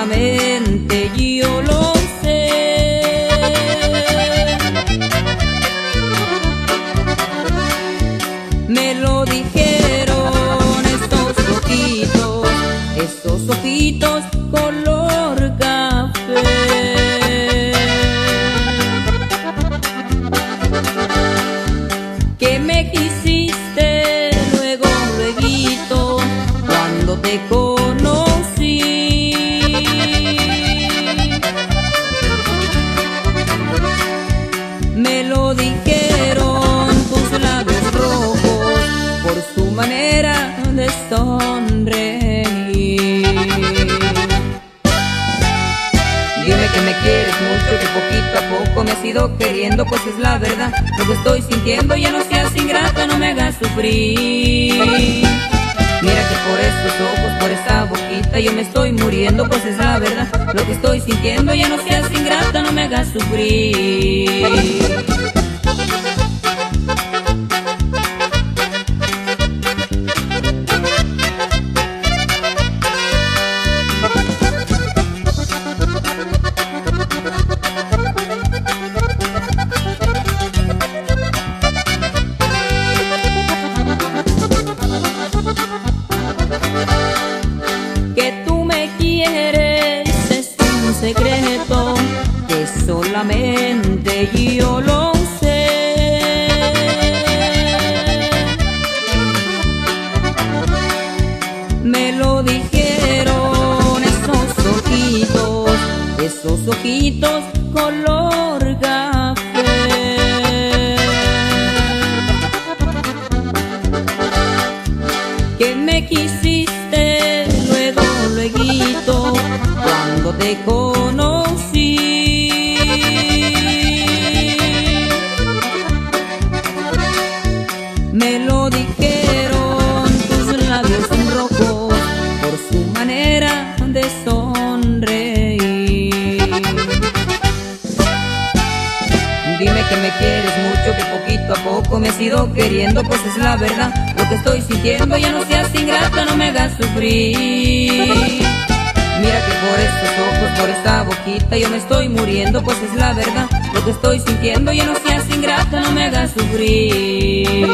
solamente yo lo sé. Me lo dijeron estos ojitos color café. Que me quisiste luego, lueguito, cuando te conocí. Me lo dijeron tus labios rojos por su manera de sonreír. Dime que me quieres mucho, que poquito a poco me has ido queriendo, pues es la verdad lo que estoy sintiendo. Ya no seas ingrata, no me hagas sufrir. Mira que por estos ojos, por esta boquita yo me estoy muriendo, pues es la verdad lo que estoy sintiendo. Ya no seas ingrata, no me hagas sufrir. Que tú me quieres es un secreto que solamente yo lo sé. Me lo dijeron esos ojitos color café. Que me quisiste luego, lueguito, cuando te conocí. Me lo dijeron tus labios rojos por su manera de sonreír. Dime que me quieres mucho, que poquito a poco me has ido queriendo, pues es la verdad lo que estoy sintiendo. Ya no seas ingrata, no me hagas sufrir. Mira que por estos ojos, por esta boquita yo me estoy muriendo, pues es la verdad lo que estoy sintiendo. Ya no seas ingrata, no me hagas sufrir.